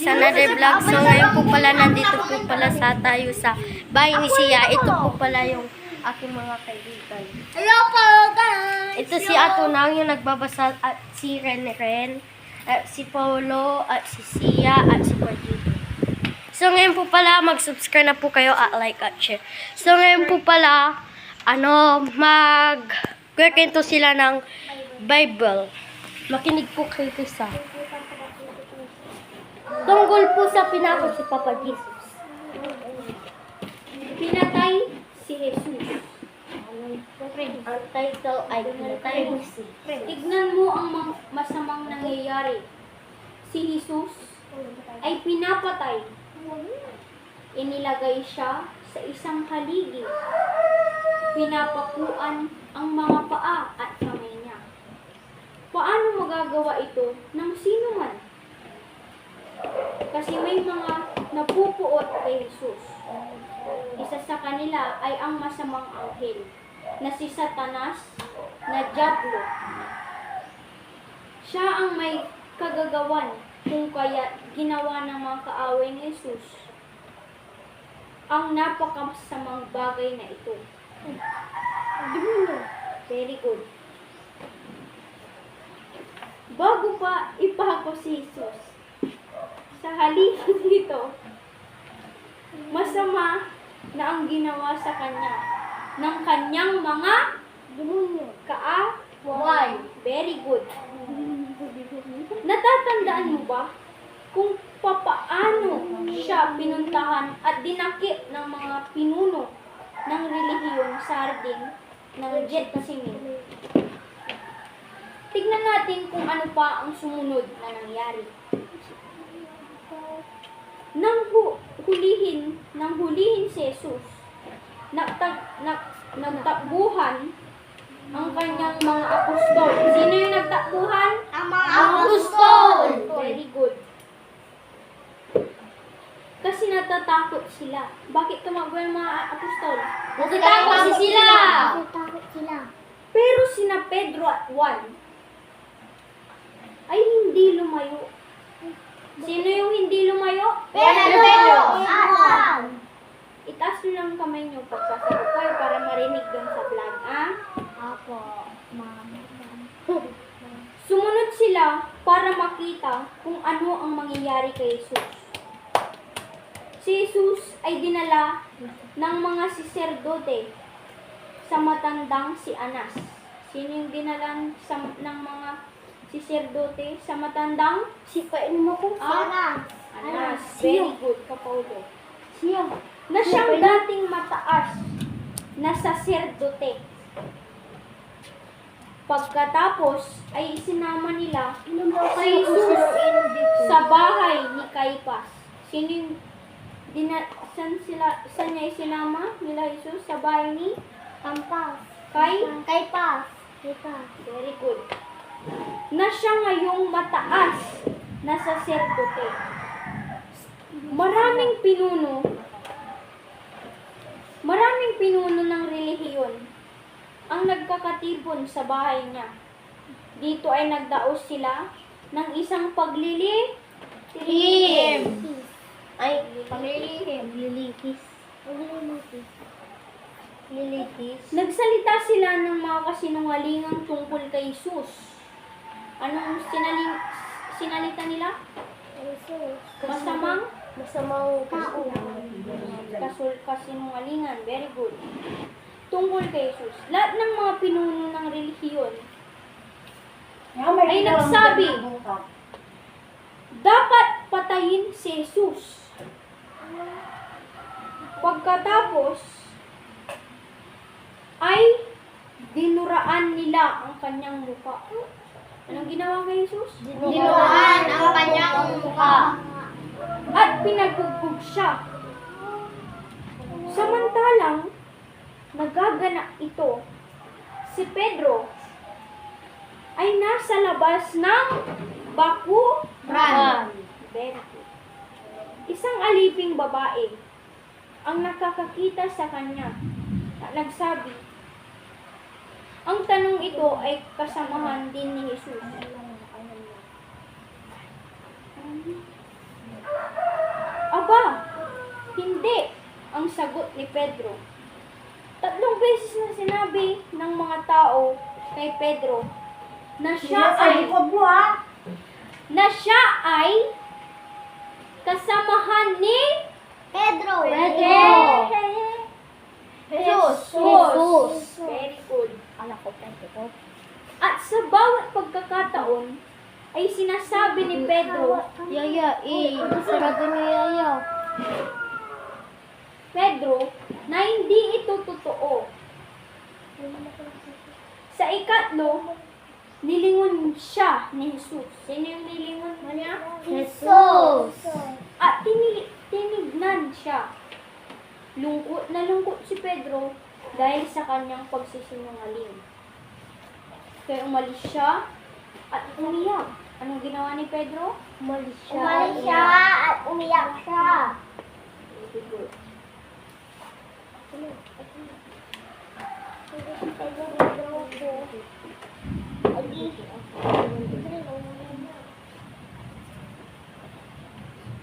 is another vlog. So ngayon po pala nandito po pala tayo sa bahay ni Sia. Ito po pala yung aking mga kaibigan. Hello po, guys! Ito si Ato Nang yung nagbabasa at si Ren, at si Paulo, at si Sia, at si Pagito. So ngayon po pala mag-subscribe na po kayo at like at share. So ngayon po pala mag-kwento sila ng Bible. Makinig po kayo sa tungkol po sa pinako si Papa Jesus. Pinatay si Jesus. Ang title ay Pinatay ni Si. Tignan mo ang masamang nangyayari. Si Jesus ay pinapatay. Inilagay siya sa isang haligi. Pinapakuan ang mga paa at kamay niya. Paano magagawa ito ng sino man? Kasi may mga napupuot kay Jesus. Isa sa kanila ay ang masamang anghel na si Satanas na Diablo. Siya ang may kagagawan kung kaya ginawa ng mga kaaway ni Jesus ang napakasamang bagay na ito. Very good. Bago pa ipako si Jesus sa haligi dito, masama na ang ginawa sa kanya ng kanyang mga kaaway. Very good. Natatandaan mo ba kung papaano siya pinuntahan at dinakip ng mga pinuno ng relihiyon sa hardin ng Getsemani? Tignan natin kung ano pa ang sumunod na nangyari. Nang hulihin si Jesus, nagtakbuhan ang kanyang mga apostol. Sino yung nagtakbuhan? Ang mga apostol! Very good. Kasi natatakot sila. Bakit tumakbo yung mga apostol? Natatakot sila! Pero sina Pedro at Juan ay hindi lumayo. Sino yung hindi lumayo? Pedro! Itaas nyo lang kamay nyo pagsasagot kayo para marinig dun sa vlog, Apo, mama. Sumunod sila para makita kung ano ang mangyayari kay Jesus. Si Jesus ay dinala ng mga saserdote sa matandang si Anas. Sino yung dinala ng mga saserdote sa matandang? Anas. Very good, Kapaulo. Na siyang dating mataas na saserdote. Pagkatapos ay isinama nila si Jesus sa bahay ni Caiphas. Sino yung saan niya isinama nila Jesus? Sa bahay ni Caiphas. Very good. Na siya ngayong mataas na saserdote. Maraming pinuno ng relihiyon ang nagkakatipon sa bahay niya. Dito ay nagdaos sila ng isang paglilihim. Nagsalita sila ng mga kasinungalingang tungkol kay Jesus. Anong sinalita nila? Masamang kasinungalingan. Very good. Tungkol kay Jesus. Lahat ng mga pinuno ng relihiyon ay nagsabi, dapat patayin si Jesus. Pagkatapos, ay dinuraan nila ang kanyang mukha. Anong ginawa kay Jesus? Dinuraan ang kanyang mukha. At pinagbubog siya. Samantalang, nagaganap ito, si Pedro ay nasa labas ng bakuran. Very good. Isang aliping babae ang nakakakita sa kanya at nagsabi, ang tanong ito ay kasamahan din ni Jesus. sagot ni Pedro. 3 beses na sinabi ng mga tao kay Pedro na siya ay kasamahan ni Pedro. Jesus. Very good. Anak ko, Pedro. At sa bawat pagkakataon ay sinasabi ni Pedro, Sarado ni Yaya. Pedro, na hindi ito totoo. Sa ikatlo, nilingon siya ni Jesus. Sino yung nilingon mo niya? Jesus. At tinignan siya. Lungkot na lungkot si Pedro dahil sa kanyang pagsisinungaling. Kaya umalis siya at umiyak. Anong ginawa ni Pedro? Umalis siya at umiyak siya. Very good.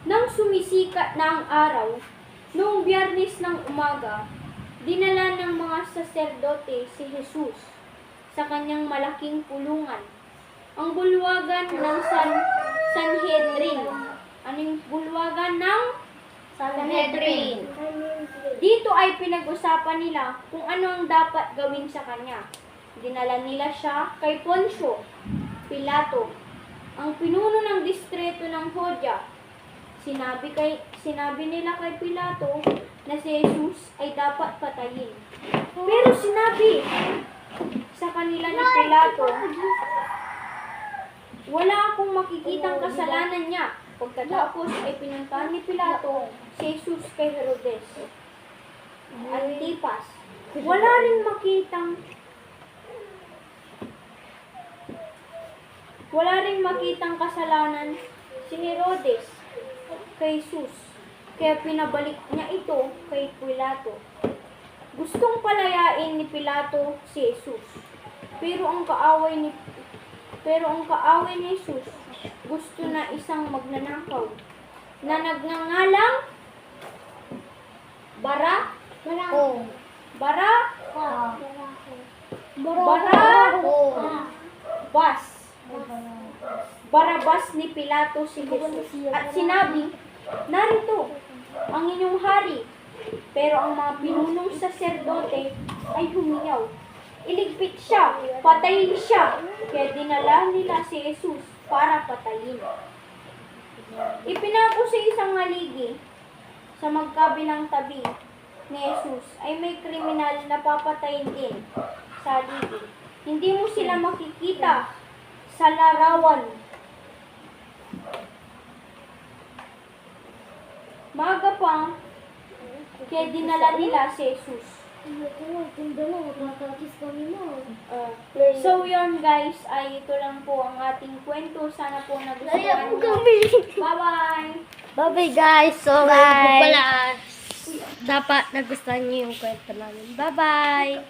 Nang sumisikat na ang araw, noong Biyernes ng umaga, dinala ng mga saserdote si Jesus sa kanyang malaking pulungan. Ang bulwagan ng Sanhedrin. Anong bulwagan ng Sanhedrin. Dito ay pinag-usapan nila kung ano ang dapat gawin sa kanya. Dinala nila siya kay Poncio Pilato, ang pinuno ng distrito ng Judea. Sinabi nila kay Pilato na si Jesus ay dapat patayin. Pero sinabi sa kanila ni Pilato, wala akong makikitang kasalanan niya. Pagkatapos ay pinuntahan ni Pilato si Jesus kay Herodes Antipas. Wala ring makitang kasalanan si Herodes kay Jesus. Kaya pinabalik niya ito kay Pilato. Gustong palayain ni Pilato si Jesus. Pero ang kaaway ni Jesus gusto na isang magnanakaw na nagngangalang Barabas ni Pilato si Jesus. At sinabi, narito ang inyong hari. Pero ang mga pinunong saserdote ay humiyaw. Iligpit siya, patayin siya. Kaya dinala nila si Jesus para patayin. Ipinako sa isang haligi sa magkabilang tabi ni Jesus ay may kriminal na papatayin din sa haligi. Hindi mo sila makikita sa larawan. Maaga pa, kaya dinala nila si Jesus. So yun guys, ay ito lang po ang ating kwento. Sana po nagustuhan nyo. Bye-bye! Bye-bye guys. So, pala, dapat nagustuhan niyo yung kwento namin. Bye-bye.